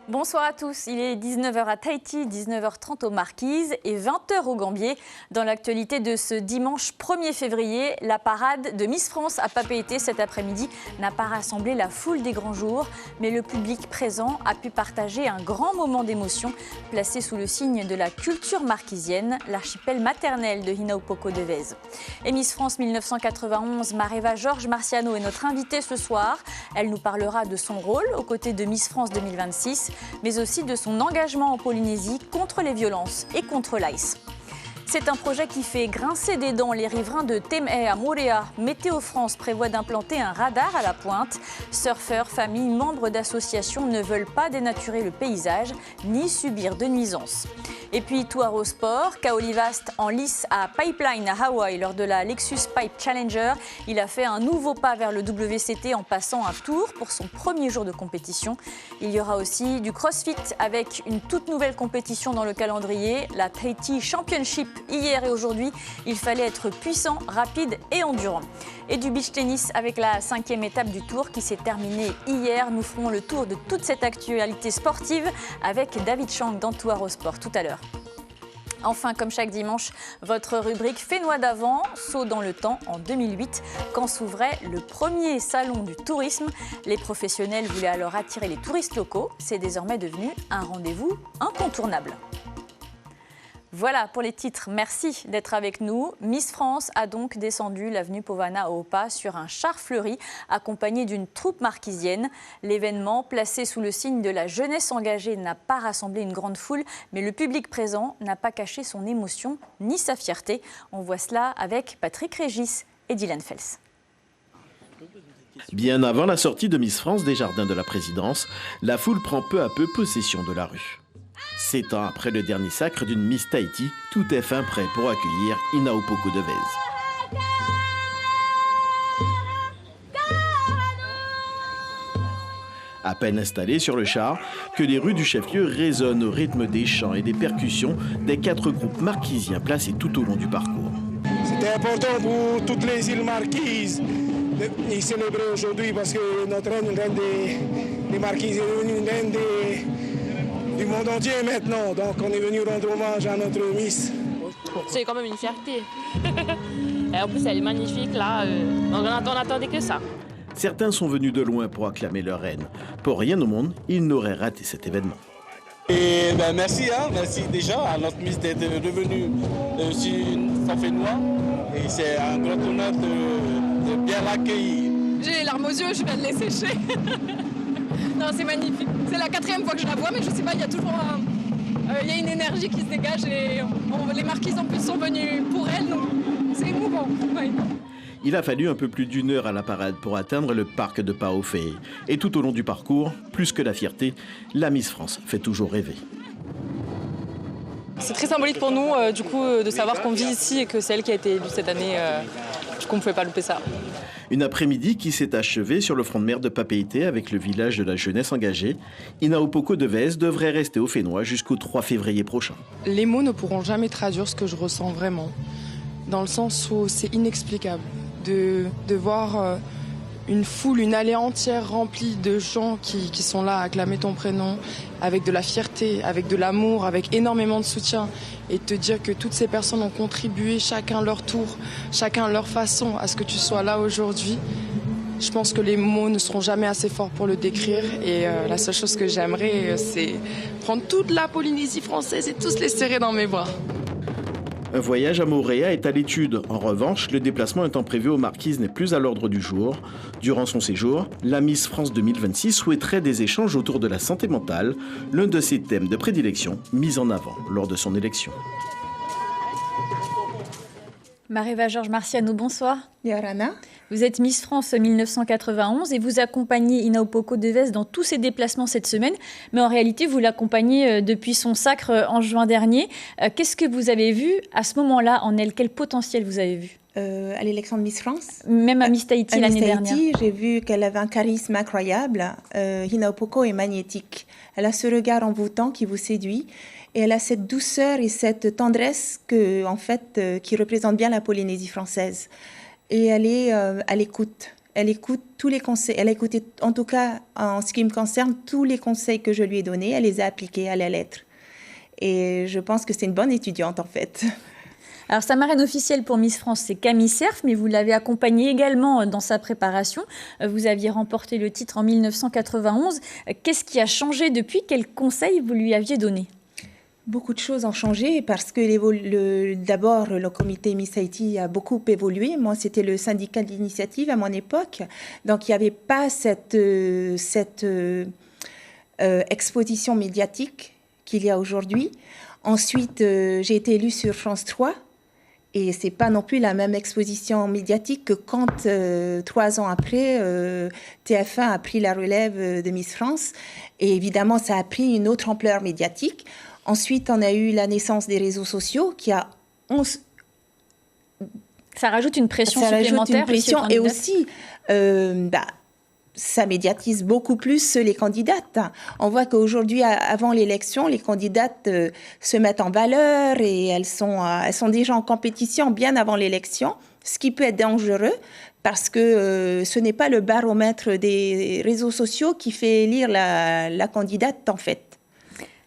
Bonsoir à tous, il est 19h à Tahiti, 19h30 aux Marquises et 20h au Gambier. Dans l'actualité de ce dimanche 1er février, la parade de Miss France à Papeete cet après-midi n'a pas rassemblé la foule des grands jours, mais le public présent a pu partager un grand moment d'émotion placé sous le signe de la culture marquisienne, l'archipel maternel de Hinaupoko Devèze. Et Miss France 1991, Mareva Georges Marciano est notre invitée ce soir. Elle nous parlera de son rôle aux côtés de Miss France 2026, mais aussi de son engagement en Polynésie contre les violences et contre l'ICE. C'est un projet qui fait grincer des dents les riverains de Tem'e à Moorea. Météo France prévoit d'implanter un radar à la pointe. Surfeurs, familles, membres d'associations ne veulent pas dénaturer le paysage ni subir de nuisances. Et puis tout au sport, Kaoli Vast en lice à Pipeline à Hawaï lors de la Lexus Pipe Challenger. Il a fait un nouveau pas vers le WCT en passant un tour pour son premier jour de compétition. Il y aura aussi du CrossFit avec une toute nouvelle compétition dans le calendrier, la Tahiti Championship. Hier et aujourd'hui, il fallait être puissant, rapide et endurant. Et du beach tennis avec la 5e étape du Tour qui s'est terminée hier. Nous ferons le tour de toute cette actualité sportive avec David Chang dans Tout au Sport tout à l'heure. Enfin, comme chaque dimanche, votre rubrique Fénois d'avant, saut dans le temps en 2008, quand s'ouvrait le premier salon du tourisme. Les professionnels voulaient alors attirer les touristes locaux. C'est désormais devenu un rendez-vous incontournable. Voilà pour les titres, merci d'être avec nous. Miss France a donc descendu l'avenue Povana à Opa sur un char fleuri accompagné d'une troupe marquisienne. L'événement, placé sous le signe de la jeunesse engagée, n'a pas rassemblé une grande foule, mais le public présent n'a pas caché son émotion ni sa fierté. On voit cela avec Patrick Régis et Dylan Fels. Bien avant la sortie de Miss France des Jardins de la Présidence, la foule prend peu à peu possession de la rue. 7 ans après le dernier sacre d'une Miss Tahiti, tout est fin prêt pour accueillir Hinaupoko Devèze. À peine installé sur le char, que les rues du chef-lieu résonnent au rythme des chants et des percussions des 4 groupes marquisiens placés tout au long du parcours. C'était important pour toutes les îles Marquises de célébrer aujourd'hui parce que notre reine, une reine des Marquises, est devenue une reine du monde entier maintenant. Donc on est venu rendre hommage à notre Miss. C'est quand même une fierté. Et en plus elle est magnifique là, on n'attendait que ça. Certains sont venus de loin pour acclamer leur reine. Pour rien au monde, ils n'auraient raté cet événement. Et merci déjà à notre Miss d'être revenue sur une Fénois. Et c'est un grand honneur de bien l'accueillir. J'ai les larmes aux yeux, je viens de les sécher. Non, c'est magnifique. C'est la 4e fois que je la vois, mais je sais pas, il y a toujours il y a une énergie qui se dégage et les marquises en plus sont venues pour elle, donc c'est émouvant. Ouais. Il a fallu un peu plus d'1 heure à la parade pour atteindre le parc de Pao'Fei. Et tout au long du parcours, plus que la fierté, la Miss France fait toujours rêver. C'est très symbolique pour nous, du coup, de savoir qu'on vit ici et que c'est elle qui a été élue cette année. Du coup, on ne pouvait pas louper ça. Une après-midi qui s'est achevée sur le front de mer de Papeete avec le village de la jeunesse engagée. Hinaupoko Devèze devrait rester au Fénois jusqu'au 3 février prochain. Les mots ne pourront jamais traduire ce que je ressens vraiment, dans le sens où c'est inexplicable de voir une foule, une allée entière remplie de gens qui sont là à acclamer ton prénom, avec de la fierté, avec de l'amour, avec énormément de soutien, et te dire que toutes ces personnes ont contribué, chacun leur tour, chacun leur façon, à ce que tu sois là aujourd'hui. Je pense que les mots ne seront jamais assez forts pour le décrire, et la seule chose que j'aimerais, c'est prendre toute la Polynésie française et tous les serrer dans mes bras. Un voyage à Moorea est à l'étude. En revanche, le déplacement étant prévu aux Marquises n'est plus à l'ordre du jour. Durant son séjour, la Miss France 2026 souhaiterait des échanges autour de la santé mentale, l'un de ses thèmes de prédilection mis en avant lors de son élection. Mareva Georges Marciano, bonsoir. Yorana. Vous êtes Miss France 1991 et vous accompagnez Hinaupoko Devèze dans tous ses déplacements cette semaine. Mais en réalité, vous l'accompagnez depuis son sacre en juin dernier. Qu'est-ce que vous avez vu à ce moment-là en elle? Quel potentiel vous avez vu à l'élection de Miss France? Même à Miss Tahiti l'année dernière. J'ai vu qu'elle avait un charisme incroyable. Hinaupoko est magnétique. Elle a ce regard envoûtant qui vous séduit. Et elle a cette douceur et cette tendresse qui représente bien la Polynésie française. Et elle est à l'écoute. Elle écoute tous les conseils. Elle a écouté, en tout cas, en ce qui me concerne, tous les conseils que je lui ai donnés. Elle les a appliqués à la lettre. Et je pense que c'est une bonne étudiante, en fait. Alors, sa marraine officielle pour Miss France, c'est Camille Cerf, mais vous l'avez accompagnée également dans sa préparation. Vous aviez remporté le titre en 1991. Qu'est-ce qui a changé depuis? Quels conseils vous lui aviez donnés? Beaucoup de choses ont changé parce que d'abord, le comité Miss Haïti a beaucoup évolué. Moi, c'était le syndicat d'initiative à mon époque. Donc, il n'y avait pas cette exposition médiatique qu'il y a aujourd'hui. Ensuite, j'ai été élue sur France 3. Et ce n'est pas non plus la même exposition médiatique que quand, 3 ans après, TF1 a pris la relève de Miss France. Et évidemment, ça a pris une autre ampleur médiatique. Ensuite, on a eu la naissance des réseaux sociaux Ça rajoute une pression supplémentaire. Rajoute une pression et aussi, ça médiatise beaucoup plus les candidates. On voit qu'aujourd'hui, avant l'élection, les candidates se mettent en valeur et elles sont déjà en compétition bien avant l'élection, ce qui peut être dangereux parce que ce n'est pas le baromètre des réseaux sociaux qui fait élire la candidate, en fait.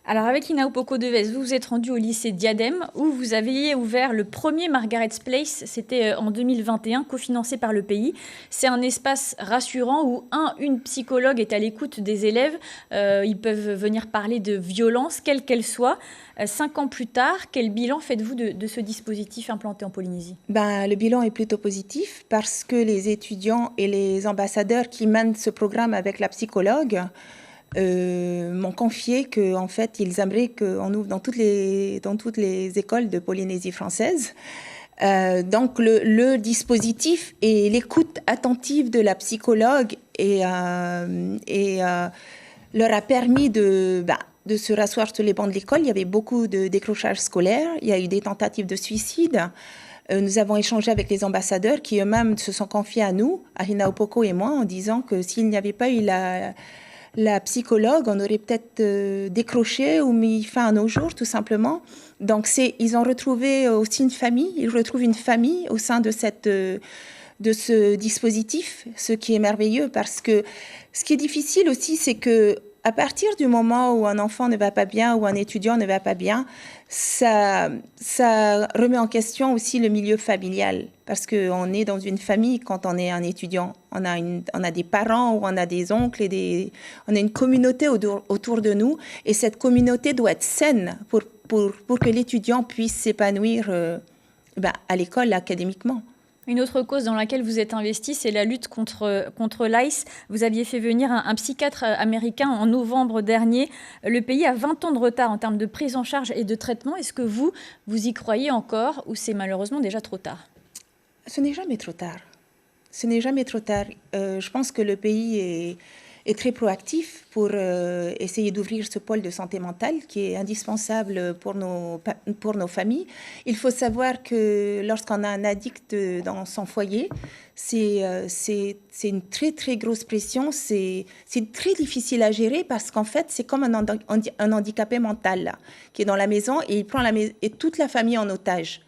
Alors, avec Inao Poko-Deves, vous vous êtes rendu au lycée Diadème où vous aviez ouvert le premier Margaret's Place. C'était en 2021, cofinancé par le pays. C'est un espace rassurant où une psychologue est à l'écoute des élèves. Ils peuvent venir parler de violence, quelle qu'elle soit. 5 ans plus tard, quel bilan faites-vous de ce dispositif implanté en Polynésie? Le bilan est plutôt positif parce que les étudiants et les ambassadeurs qui mènent ce programme avec la psychologue m'ont confié qu'en fait, ils aimeraient qu'on ouvre dans toutes les écoles de Polynésie française. Donc, le dispositif et l'écoute attentive de la psychologue leur a permis de se rasseoir sur les bancs de l'école. Il y avait beaucoup de décrochages scolaires. Il y a eu des tentatives de suicide. Nous avons échangé avec les ambassadeurs qui eux-mêmes se sont confiés à nous, à Inao Poko et moi, en disant que s'il n'y avait pas eu la psychologue, on aurait peut-être décroché ou mis fin à nos jours, tout simplement. Donc, ils ont retrouvé aussi une famille. Ils retrouvent une famille au sein de ce dispositif, ce qui est merveilleux parce que ce qui est difficile aussi, c'est que à partir du moment où un enfant ne va pas bien ou un étudiant ne va pas bien, ça remet en question aussi le milieu familial. Parce qu'on est dans une famille quand on est un étudiant. On a des parents ou on a des oncles on a une communauté autour de nous. Et cette communauté doit être saine pour que l'étudiant puisse s'épanouir à l'école académiquement. Une autre cause dans laquelle vous êtes investi, c'est la lutte contre l'ICE. Vous aviez fait venir un psychiatre américain en novembre dernier. Le pays a 20 ans de retard en termes de prise en charge et de traitement. Est-ce que vous y croyez encore ou c'est malheureusement déjà trop tard? Ce n'est jamais trop tard. Ce n'est jamais trop tard. Je pense que le pays est très proactif pour essayer d'ouvrir ce pôle de santé mentale qui est indispensable pour nos familles. Il faut savoir que lorsqu'on a un addict dans son foyer, c'est une très, très grosse pression. C'est très difficile à gérer parce qu'en fait, c'est comme un handicapé mental là, qui est dans la maison et il prend et toute la famille en otage.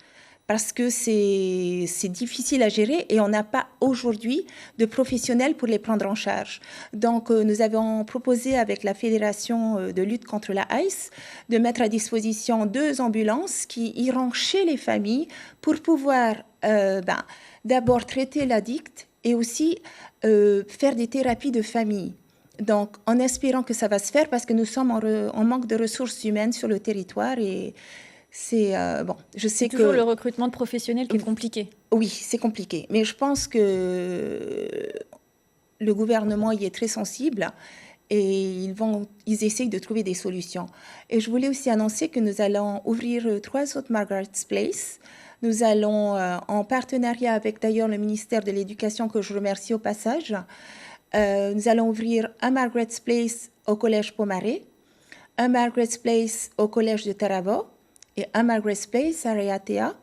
Parce que c'est difficile à gérer et on n'a pas aujourd'hui de professionnels pour les prendre en charge. Donc, nous avons proposé avec la Fédération de lutte contre la ICE de mettre à disposition 2 ambulances qui iront chez les familles pour pouvoir d'abord traiter l'addict et aussi faire des thérapies de famille. Donc, en espérant que ça va se faire parce que nous sommes en manque de ressources humaines sur le territoire et je sais que toujours le recrutement de professionnels qui est compliqué. Oui, c'est compliqué. Mais je pense que le gouvernement y est très sensible et ils essayent de trouver des solutions. Et je voulais aussi annoncer que nous allons ouvrir 3 autres Margaret's Place. Nous allons, en partenariat avec d'ailleurs le ministère de l'Éducation, que je remercie au passage, nous allons ouvrir un Margaret's Place au Collège Pomaré, un Margaret's Place au Collège de Taravo, et un Margaret's Place à Raiatea,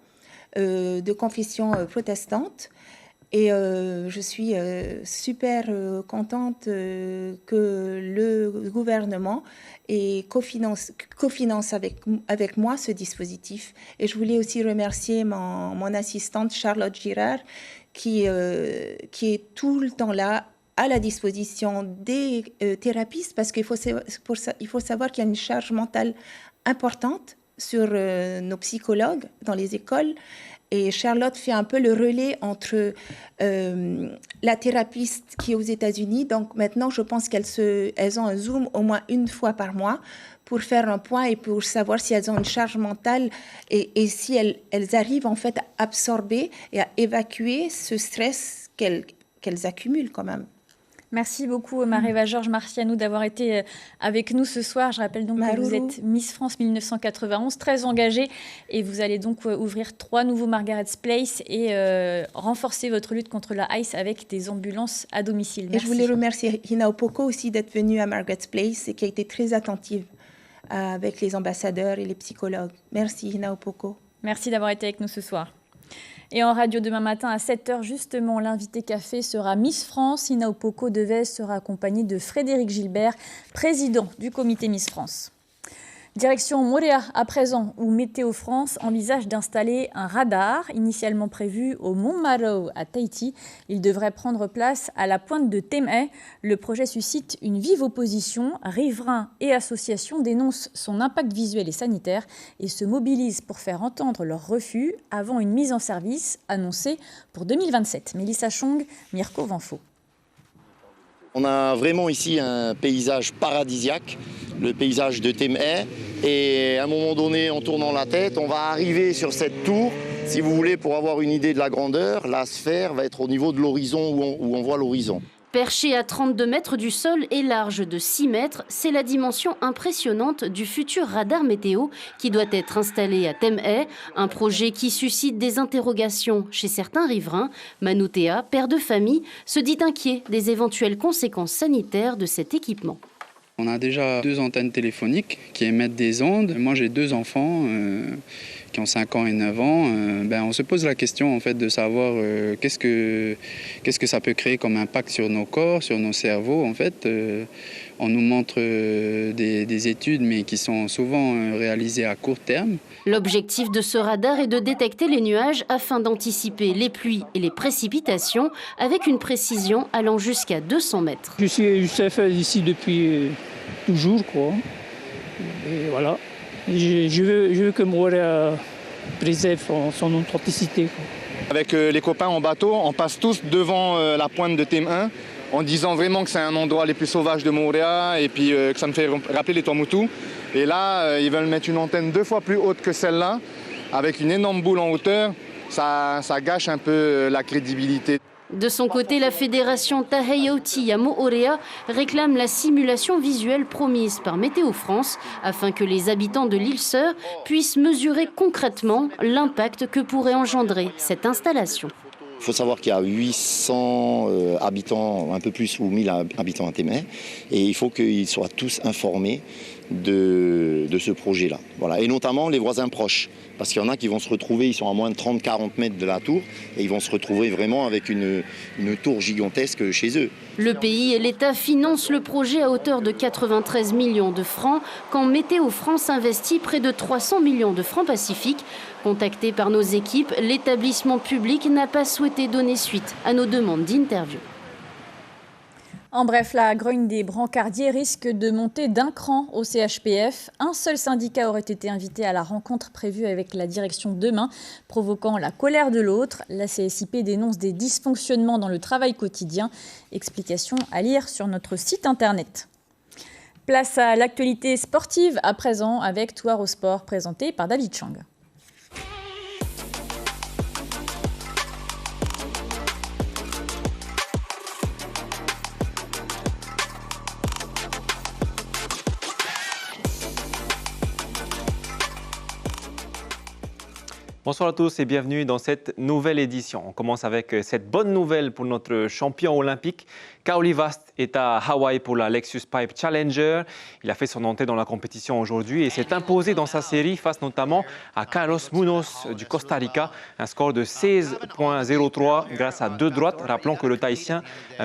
de confession protestante. Et je suis super contente que le gouvernement cofinance avec moi ce dispositif. Et je voulais aussi remercier mon assistante Charlotte Girard qui est tout le temps là à la disposition des thérapeutes, parce qu'il faut savoir qu'il y a une charge mentale importante sur nos psychologues dans les écoles. Et Charlotte fait un peu le relais entre la thérapeute qui est aux États-Unis. Donc maintenant, je pense qu'elles ont un Zoom au moins une fois par mois pour faire un point et pour savoir si elles ont une charge mentale et si elles arrivent en fait à absorber et à évacuer ce stress qu'elles accumulent quand même. Merci beaucoup Mareva Georges Marciano d'avoir été avec nous ce soir. Je rappelle donc que vous êtes Miss France 1991, très engagée, et vous allez donc ouvrir 3 nouveaux Margaret's Place et renforcer votre lutte contre la ICE avec des ambulances à domicile. Merci. Et je voulais remercier Hina Opoko aussi d'être venue à Margaret's Place et qui a été très attentive avec les ambassadeurs et les psychologues. Merci Hina Opoko. Merci d'avoir été avec nous ce soir. Et en radio demain matin à 7h, justement, l'invité café sera Miss France. Hina Opoko Devez sera accompagnée de Frédéric Gilbert, président du comité Miss France. Direction Moorea à présent, où Météo France envisage d'installer un radar initialement prévu au Mont Maro à Tahiti. Il devrait prendre place à la pointe de Tem'e. Le projet suscite une vive opposition. Riverains et associations dénoncent son impact visuel et sanitaire et se mobilisent pour faire entendre leur refus avant une mise en service annoncée pour 2027. Mélissa Chong, Mirko Vanfo. On a vraiment ici un paysage paradisiaque, le paysage de Tem'e. Et à un moment donné, en tournant la tête, on va arriver sur cette tour. Si vous voulez, pour avoir une idée de la grandeur, la sphère va être au niveau de l'horizon, où on voit l'horizon. Perché à 32 mètres du sol et large de 6 mètres, c'est la dimension impressionnante du futur radar météo qui doit être installé à Tem'e, un projet qui suscite des interrogations chez certains riverains. Manoutea, père de famille, se dit inquiet des éventuelles conséquences sanitaires de cet équipement. On a déjà 2 antennes téléphoniques qui émettent des ondes. Moi, j'ai 2 enfants qui ont 5 ans et 9 ans. On se pose la question en fait, de savoir qu'est-ce que ça peut créer comme impact sur nos corps, sur nos cerveaux. En fait, on nous montre des études, mais qui sont souvent réalisées à court terme. L'objectif de ce radar est de détecter les nuages afin d'anticiper les pluies et les précipitations avec une précision allant jusqu'à 200 mètres. Je suis Youssef ici depuis toujours, quoi. Et voilà. Je veux que Moorea préserve son authenticité. Avec les copains en bateau, on passe tous devant la pointe de Tem'e en disant vraiment que c'est un endroit les plus sauvages de Moorea et puis que ça me fait rappeler les Tuamotu. Et là, ils veulent mettre une antenne 2 fois plus haute que celle-là, avec une énorme boule en hauteur. Ça gâche un peu la crédibilité. De son côté, la fédération Taheioti Yamo-Orea réclame la simulation visuelle promise par Météo France afin que les habitants de l'île Sœur puissent mesurer concrètement l'impact que pourrait engendrer cette installation. Il faut savoir qu'il y a 800 habitants, un peu plus, ou 1000 habitants à Tem'e, et il faut qu'ils soient tous informés de ce projet-là. Voilà. Et notamment les voisins proches, parce qu'il y en a qui vont se retrouver, ils sont à moins de 30-40 mètres de la tour, et ils vont se retrouver vraiment avec une tour gigantesque chez eux. Le pays et l'État financent le projet à hauteur de 93 millions de francs, quand Météo France investit près de 300 millions de francs pacifiques. Contacté par nos équipes, l'établissement public n'a pas souhaité donner suite à nos demandes d'interview. En bref, la grogne des brancardiers risque de monter d'un cran au CHPF. Un seul syndicat aurait été invité à la rencontre prévue avec la direction demain, provoquant la colère de l'autre. La CSIP dénonce des dysfonctionnements dans le travail quotidien. Explication à lire sur notre site internet. Place à l'actualité sportive à présent avec Touar au sport présenté par David Chang. Bonsoir à tous et bienvenue dans cette nouvelle édition. On commence avec cette bonne nouvelle pour notre champion olympique. Kaoli Vast est à Hawaï pour la Lexus Pipe Challenger. Il a fait son entrée dans la compétition aujourd'hui et s'est imposé dans sa série face notamment à Carlos Munoz du Costa Rica. Un score de 16,03 grâce à 2 droites. Rappelons que le Tahitien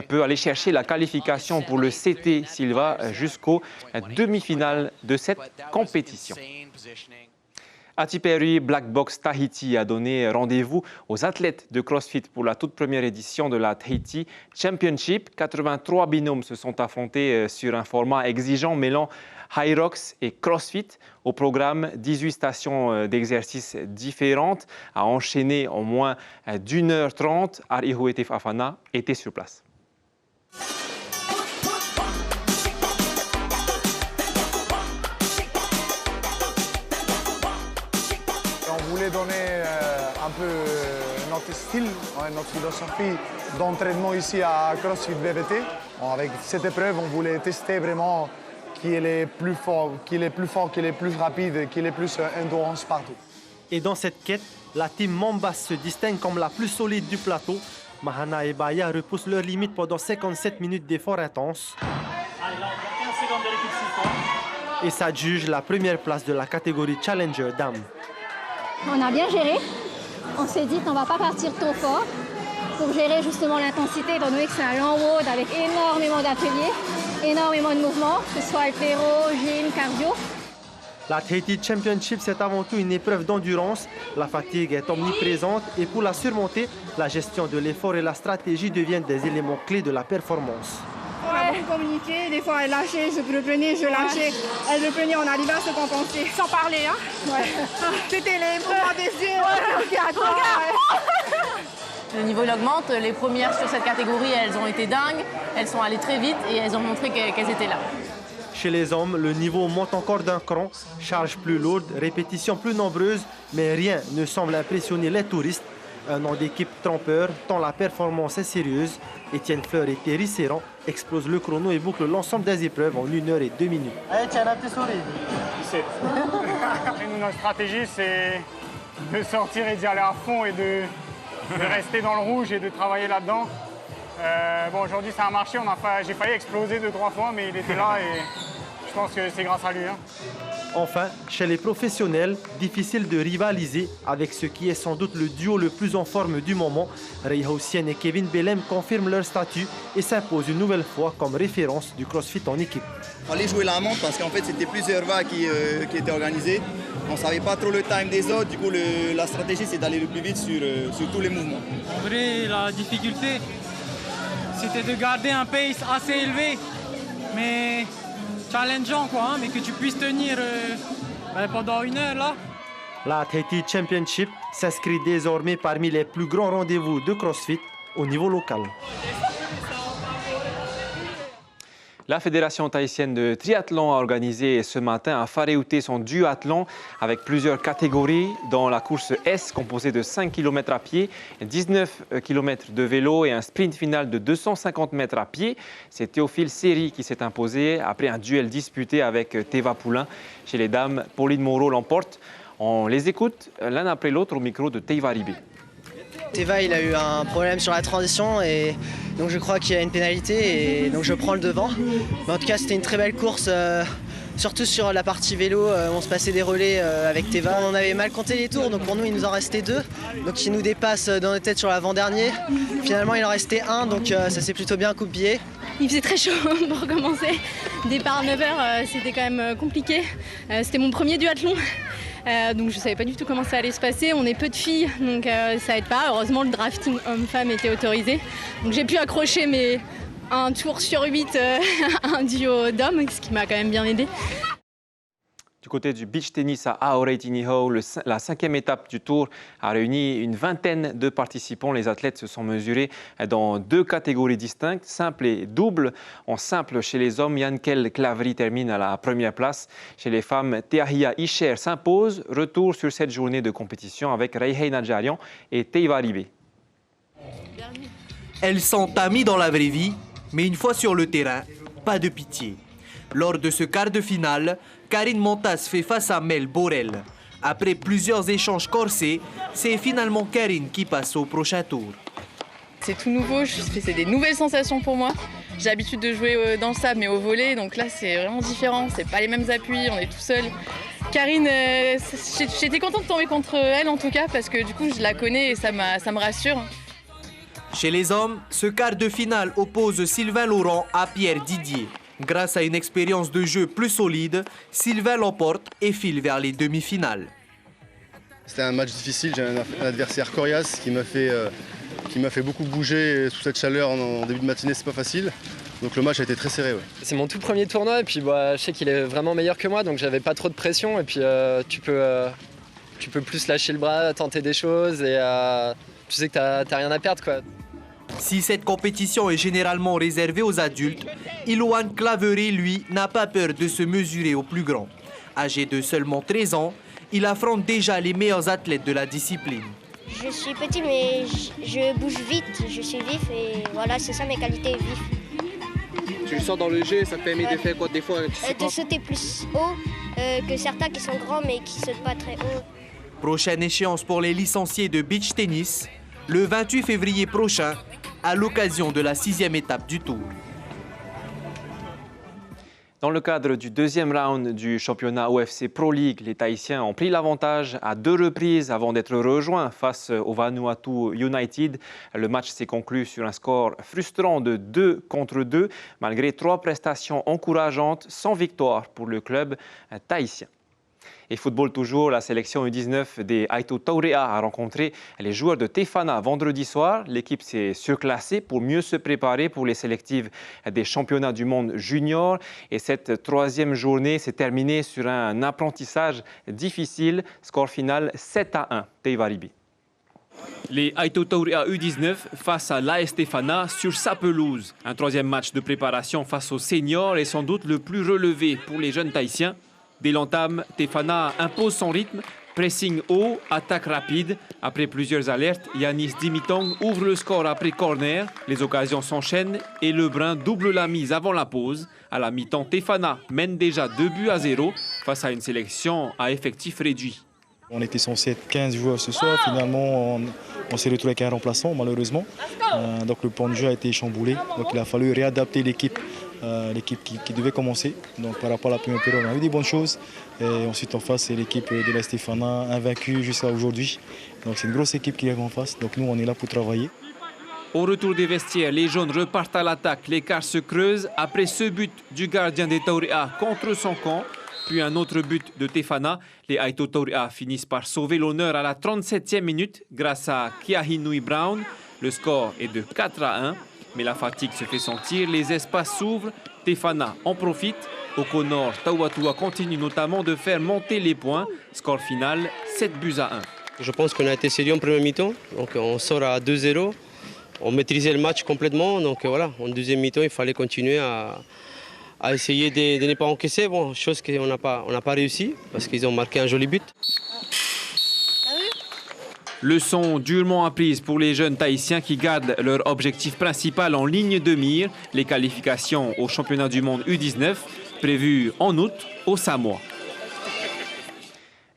peut aller chercher la qualification pour le CT s'il va jusqu'aux demi-finales de cette compétition. Atiperi Black Box Tahiti a donné rendez-vous aux athlètes de CrossFit pour la toute première édition de la Tahiti Championship. 83 binômes se sont affrontés sur un format exigeant mêlant Hyrox et CrossFit. Au programme, 18 stations d'exercice différentes à enchaîner en moins d'1h30. Arihuete Fafana était sur place. On voulait donner un peu notre style, notre philosophie d'entraînement ici à CrossFit BVT. Avec cette épreuve, on voulait tester vraiment qui est le plus fort, qui est le plus rapide, qui est le plus endurance partout. Et dans cette quête, la team Mambas se distingue comme la plus solide du plateau. Mahana et Baya repoussent leurs limites pendant 57 minutes d'efforts intenses. Allez, là, on a 15 secondes de répétition. Et s'adjuge la première place de la catégorie Challenger Dames. On a bien géré. On s'est dit qu'on ne va pas partir trop fort pour gérer justement l'intensité, étant donné que c'est un long road avec énormément d'ateliers, énormément de mouvements, que ce soit altéro, gym, cardio. La Tahiti Championship, c'est avant tout une épreuve d'endurance. La fatigue est omniprésente et pour la surmonter, la gestion de l'effort et la stratégie deviennent des éléments clés de la performance. On a beaucoup communiqué, des fois elle lâchait, je reprenais, je lâchais, elle reprenait, on arrivait à se compenser. Sans parler, hein. Ouais. C'était les moments des yeux, Le niveau il augmente, les premières sur cette catégorie, elles ont été dingues, elles sont allées très vite et elles ont montré qu'elles étaient là. Chez les hommes, le niveau monte encore d'un cran, charge plus lourde, répétitions plus nombreuses, mais rien ne semble impressionner les touristes. Un nom d'équipe trompeur, tant la performance est sérieuse. Étienne Fleur et Thierry Serran explosent le chrono et bouclent l'ensemble des épreuves en 1 heure et 2 minutes. Allez, tiens, un petit sourire. Notre stratégie, c'est de sortir et d'y aller à fond et de rester dans le rouge et de travailler là-dedans. Bon, aujourd'hui, ça a marché. J'ai failli exploser 2-3 fois, mais il était là et je pense que c'est grâce à lui. Enfin, chez les professionnels, difficile de rivaliser avec ce qui est sans doute le duo le plus en forme du moment. Ray Houssien et Kevin Bellem confirment leur statut et s'imposent une nouvelle fois comme référence du CrossFit en équipe. Il fallait jouer la montre parce qu'en fait c'était plusieurs vagues qui étaient organisées. On ne savait pas trop le time des autres, du coup la stratégie c'est d'aller le plus vite sur tous les mouvements. En vrai, la difficulté c'était de garder un pace assez élevé, mais challengeant quoi, mais que tu puisses tenir pendant 1 heure là. La Tahiti Championship s'inscrit désormais parmi les plus grands rendez-vous de CrossFit au niveau local. La Fédération tahitienne de triathlon a organisé ce matin à Whareute son duathlon avec plusieurs catégories dans la course S composée de 5 km à pied, 19 km de vélo et un sprint final de 250 mètres à pied. C'est Théophile Seri qui s'est imposé après un duel disputé avec Teva Poulain. Chez les dames, Pauline Moreau l'emporte. On les écoute l'un après l'autre au micro de Teiva Ribé. Teva, il a eu un problème sur la transition et donc je crois qu'il y a une pénalité et donc je prends le devant. Mais en tout cas, c'était une très belle course, surtout sur la partie vélo. On se passait des relais avec Teva. On avait mal compté les tours, donc pour nous, il nous en restait 2. Donc il nous dépasse dans nos têtes sur l'avant-dernier. Finalement, il en restait 1, donc ça s'est plutôt bien coupillé. Il faisait très chaud pour commencer. Départ à 9h, c'était quand même compliqué. C'était mon premier duathlon. Donc je ne savais pas du tout comment ça allait se passer. On est peu de filles, donc ça aide pas. Heureusement, le drafting homme-femme était autorisé. Donc j'ai pu accrocher un tour sur 8 à un duo d'hommes, ce qui m'a quand même bien aidé. Du côté du beach tennis à Aoreitiniho, la 5e étape du Tour a réuni une vingtaine de participants. Les athlètes se sont mesurés dans 2 catégories distinctes, simple et double. En simple, chez les hommes, Yankel Clavry termine à la première place. Chez les femmes, Teahia Isher s'impose. Retour sur cette journée de compétition avec Reihei Nadjarian et Teiva Ribé. Elles sont amies dans la vraie vie, mais une fois sur le terrain, pas de pitié. Lors de ce quart de finale, Karine Montas fait face à Mel Borel. Après plusieurs échanges corsés, c'est finalement Karine qui passe au prochain tour. C'est tout nouveau, c'est des nouvelles sensations pour moi. J'ai l'habitude de jouer dans le sable mais au volley, donc là c'est vraiment différent, c'est pas les mêmes appuis, on est tout seul. Karine, j'étais contente de tomber contre elle en tout cas parce que du coup je la connais et ça me rassure. Chez les hommes, ce quart de finale oppose Sylvain Laurent à Pierre Didier. Grâce à une expérience de jeu plus solide, Sylvain l'emporte et file vers les demi-finales. C'était un match difficile, j'ai un adversaire coriace qui m'a fait beaucoup bouger sous cette chaleur en début de matinée, c'est pas facile. Donc le match a été très serré. Ouais. C'est mon tout premier tournoi et puis je sais qu'il est vraiment meilleur que moi, donc j'avais pas trop de pression et puis tu peux plus lâcher le bras, tenter des choses et tu sais que t'as rien à perdre quoi. Si cette compétition est généralement réservée aux adultes, Iloane Claverie, lui, n'a pas peur de se mesurer aux plus grands. Âgé de seulement 13 ans, il affronte déjà les meilleurs athlètes de la discipline. Je suis petit mais je bouge vite, je suis vif et voilà, c'est ça mes qualités, vif. Tu le sens dans le jeu, ça te permet de faire quoi des fois de sauter plus haut que certains qui sont grands mais qui sautent pas très haut. Prochaine échéance pour les licenciés de beach tennis, le 28 février prochain, à l'occasion de la 6e étape du Tour. Dans le cadre du deuxième round du championnat OFC Pro League, les Tahitiens ont pris l'avantage à 2 reprises avant d'être rejoints face au Vanuatu United. Le match s'est conclu sur un score frustrant de 2-2, malgré 3 prestations encourageantes sans victoire pour le club tahitien. Et football toujours, la sélection U19 des Aito Taurea a rencontré les joueurs de Tefana vendredi soir. L'équipe s'est surclassée pour mieux se préparer pour les sélectives des championnats du monde junior. Et cette 3e journée s'est terminée sur un apprentissage difficile. Score final 7-1. Teivaribi. Les Aito Taurea U19 face à l'AS Tefana sur sa pelouse. Un 3e match de préparation face aux seniors est sans doute le plus relevé pour les jeunes Tahitiens. Dès l'entame, Tefana impose son rythme, pressing haut, attaque rapide. Après plusieurs alertes, Yanis Dimitong ouvre le score après corner. Les occasions s'enchaînent et Lebrun double la mise avant la pause. À la mi-temps, Tefana mène déjà 2-0 face à une sélection à effectif réduit. On était censé être 15 joueurs ce soir, finalement on s'est retrouvé avec un remplaçant malheureusement. Donc le plan de jeu a été chamboulé, donc il a fallu réadapter l'équipe. L'équipe qui devait commencer. Donc par rapport à la première période, on a eu des bonnes choses. Et ensuite en face, c'est l'équipe de la Stéphana, invaincue jusqu'à aujourd'hui. Donc c'est une grosse équipe qui est en face. Donc nous, on est là pour travailler. Au retour des vestiaires, les jaunes repartent à l'attaque. L'écart se creuse après ce but du gardien des Taurea contre son camp. Puis un autre but de Tefana. Les Aito Taurea finissent par sauver l'honneur à la 37e minute grâce à Kiahinui Brown. Le score est de 4-1. Mais la fatigue se fait sentir, les espaces s'ouvrent, Tefana en profite. O'Connor Tauatua continue notamment de faire monter les points. Score final, 7-1. Je pense qu'on a été sérieux en première mi-temps, donc on sort à 2-0. On maîtrisait le match complètement, donc voilà, en deuxième mi-temps, il fallait continuer à essayer de ne pas encaisser, bon, chose qu'on n'a pas réussi, parce qu'ils ont marqué un joli but. Leçon durement apprise pour les jeunes Tahitiens qui gardent leur objectif principal en ligne de mire, les qualifications au championnat du monde U19, prévues en août au Samoa.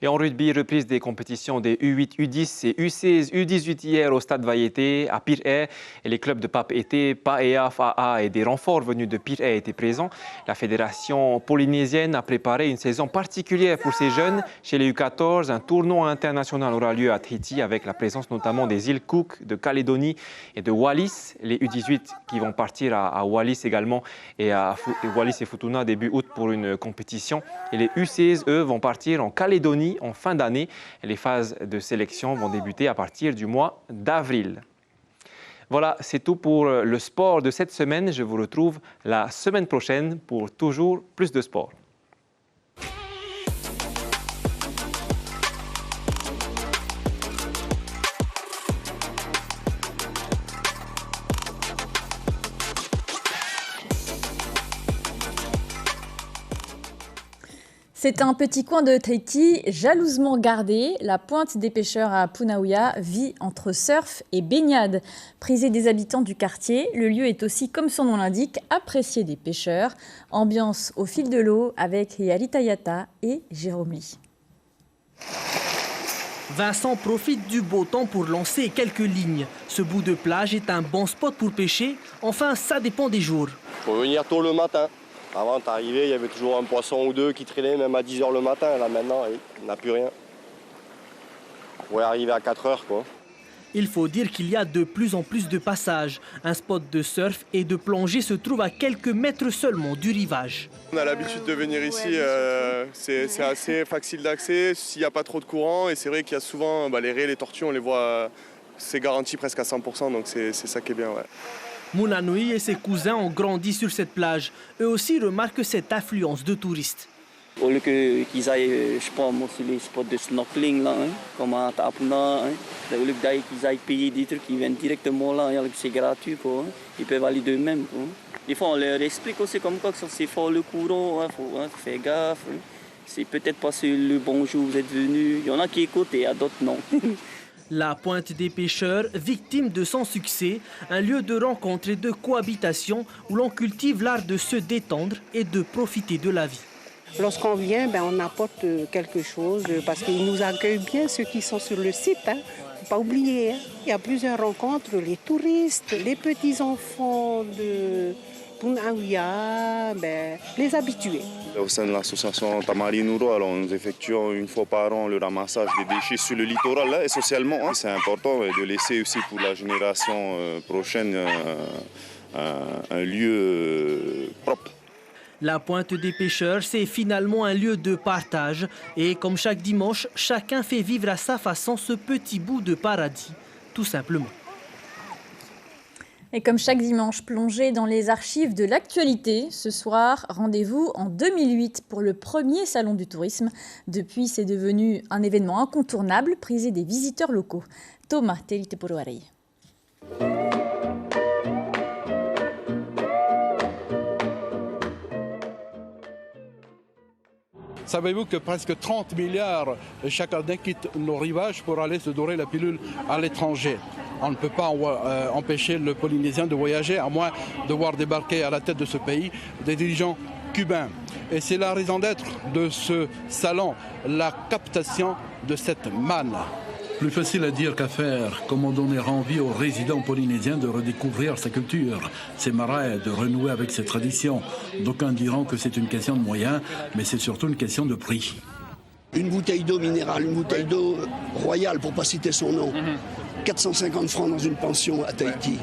Et en rugby, reprise des compétitions des U8, U10 et U16, U18 hier au Stade Vaiete à Pirée. Et les clubs de Papeete, Paea, Fa'a et des renforts venus de Pirée étaient présents. La fédération polynésienne a préparé une saison particulière pour ces jeunes. Chez les U14, un tournoi international aura lieu à Tahiti avec la présence notamment des îles Cook, de Calédonie et de Wallis. Les U18 qui vont partir à Wallis également et à Wallis et Futuna début août pour une compétition. Et les U16, eux, vont partir en Calédonie en fin d'année. Les phases de sélection vont débuter à partir du mois d'avril. Voilà, c'est tout pour le sport de cette semaine. Je vous retrouve la semaine prochaine pour toujours plus de sport. C'est un petit coin de Tahiti jalousement gardé. La pointe des pêcheurs à Punauia vit entre surf et baignade. Prisé des habitants du quartier, le lieu est aussi, comme son nom l'indique, apprécié des pêcheurs. Ambiance au fil de l'eau avec Yarita Yata et Jérôme Lee. Vincent profite du beau temps pour lancer quelques lignes. Ce bout de plage est un bon spot pour pêcher. Enfin, ça dépend des jours. Il faut venir tôt le matin. Avant d'arriver, il y avait toujours un poisson ou deux qui traînait même à 10 h le matin. Là maintenant, on n'a plus rien. On pourrait arriver à 4 h quoi. Il faut dire qu'il y a de plus en plus de passages. Un spot de surf et de plongée se trouve à quelques mètres seulement du rivage. On a l'habitude de venir ici, c'est assez facile d'accès s'il n'y a pas trop de courant. Et c'est vrai qu'il y a souvent les raies, les tortues, on les voit, c'est garanti presque à 100%, donc c'est ça qui est bien. Ouais. Mounanoui et ses cousins ont grandi sur cette plage. Eux aussi remarquent cette affluence de touristes. Au lieu qu'ils aillent, je pense, sur les spots de snorkeling, là, hein, comme à Tapuna, hein, au lieu qu'ils aillent payer des trucs, ils viennent directement là, hein, c'est gratuit, quoi, hein. Ils peuvent aller d'eux-mêmes. Des fois, on leur explique aussi comme quoi que c'est fort le courant, il faut faire gaffe. Hein. C'est peut-être pas le bon jour où vous êtes venus. Il y en a qui écoutent et il y a d'autres non. La Pointe des Pêcheurs, victime de son succès, un lieu de rencontre et de cohabitation où l'on cultive l'art de se détendre et de profiter de la vie. Lorsqu'on vient, on apporte quelque chose parce qu'ils nous accueillent bien, ceux qui sont sur le site. Hein. Faut pas oublier, hein. Il y a plusieurs rencontres, les touristes, les petits-enfants de Punaouia, les habitués. Au sein de l'association Tamarinuro, alors nous effectuons une fois par an le ramassage des déchets sur le littoral, là, et socialement. Hein. C'est important de laisser aussi pour la génération prochaine un lieu propre. La Pointe des Pêcheurs, c'est finalement un lieu de partage. Et comme chaque dimanche, chacun fait vivre à sa façon ce petit bout de paradis, tout simplement. Et comme chaque dimanche, plongé dans les archives de l'actualité, ce soir, rendez-vous en 2008 pour le premier Salon du tourisme. Depuis, c'est devenu un événement incontournable, prisé des visiteurs locaux. Thomas Teliteporoarei. Savez-vous que presque 30 milliards chaque année quittent nos rivages pour aller se dorer la pilule à l'étranger? On ne peut pas empêcher le Polynésien de voyager, à moins de voir débarquer à la tête de ce pays des dirigeants cubains. Et c'est la raison d'être de ce salon, la captation de cette manne. Plus facile à dire qu'à faire. Comment donner envie aux résidents polynésiens de redécouvrir sa culture, ses marais, de renouer avec ses traditions. D'aucuns diront que c'est une question de moyens, mais c'est surtout une question de prix. Une bouteille d'eau minérale, une bouteille d'eau royale, pour ne pas citer son nom. 450 francs dans une pension à Tahiti.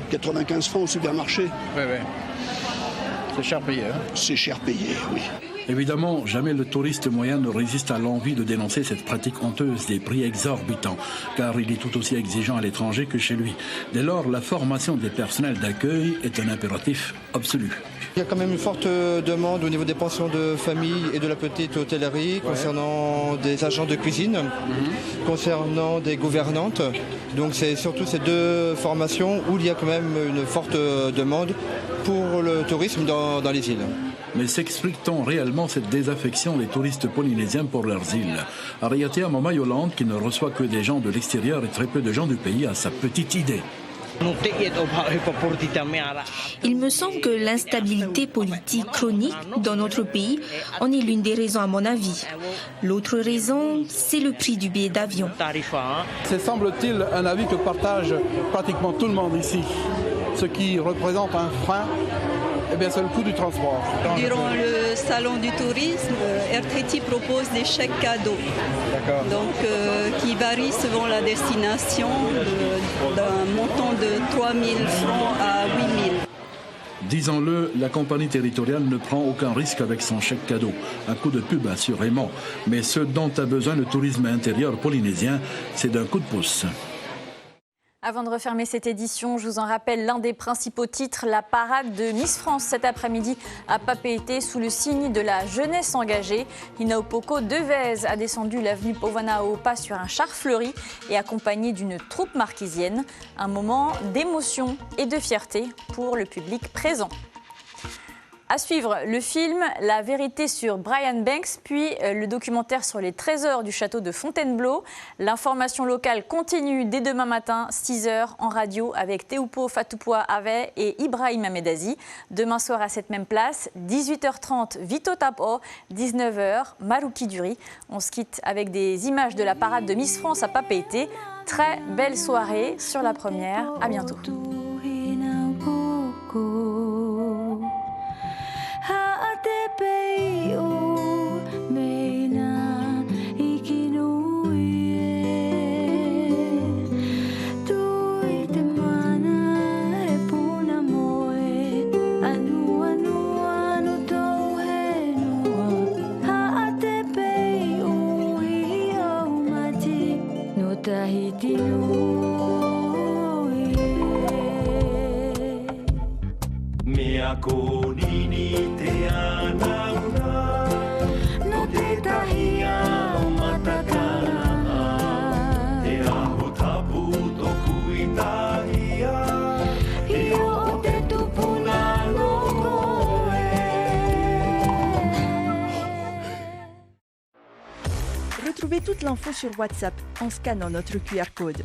95 francs au supermarché. Oui. C'est cher payé. Hein? C'est cher payé, oui. Évidemment, jamais le touriste moyen ne résiste à l'envie de dénoncer cette pratique honteuse des prix exorbitants, car il est tout aussi exigeant à l'étranger que chez lui. Dès lors, la formation des personnels d'accueil est un impératif absolu. Il y a quand même une forte demande au niveau des pensions de famille et de la petite hôtellerie, concernant des agents de cuisine, concernant des gouvernantes. Donc c'est surtout ces deux formations où il y a quand même une forte demande pour le tourisme dans les îles. Mais s'explique-t-on réellement cette désaffection des touristes polynésiens pour leurs îles? Ariatea Mama-Yolande, qui ne reçoit que des gens de l'extérieur et très peu de gens du pays, a sa petite idée. Il me semble que l'instabilité politique chronique dans notre pays en est l'une des raisons à mon avis. L'autre raison, c'est le prix du billet d'avion. C'est, semble-t-il, un avis que partage pratiquement tout le monde ici. Ce qui représente un frein, c'est le coût du transport. Durant le salon du tourisme, Air Tahiti propose des chèques cadeaux. Qui varient selon la destination d'un montant de 3 000 francs à 8 000. Disons-le, la compagnie territoriale ne prend aucun risque avec son chèque cadeau. Un coup de pub assurément. Mais ce dont a besoin le tourisme intérieur polynésien, c'est d'un coup de pouce. Avant de refermer cette édition, je vous en rappelle l'un des principaux titres, la parade de Miss France cet après-midi à Papeete sous le signe de la jeunesse engagée. Inaupoko Devez a descendu l'avenue Powanao pas sur un char fleuri et accompagné d'une troupe marquisienne. Un moment d'émotion et de fierté pour le public présent. À suivre, le film La vérité sur Brian Banks, puis le documentaire sur les trésors du château de Fontainebleau. L'information locale continue dès demain matin, 6h en radio avec Teupo Fatupua Ave et Ibrahim Ahmedazi. Demain soir à cette même place, 18h30 Vito Tapo, 19h Maruki Duri. On se quitte avec des images de la parade de Miss France à Papeete. Très belle soirée sur la première. À bientôt. Ko nini te anauna no te tahia o matakara te aho tapu toku i tahia i o te tupuna no koe. Retrouvez toute l'info sur WhatsApp en scannant notre QR code.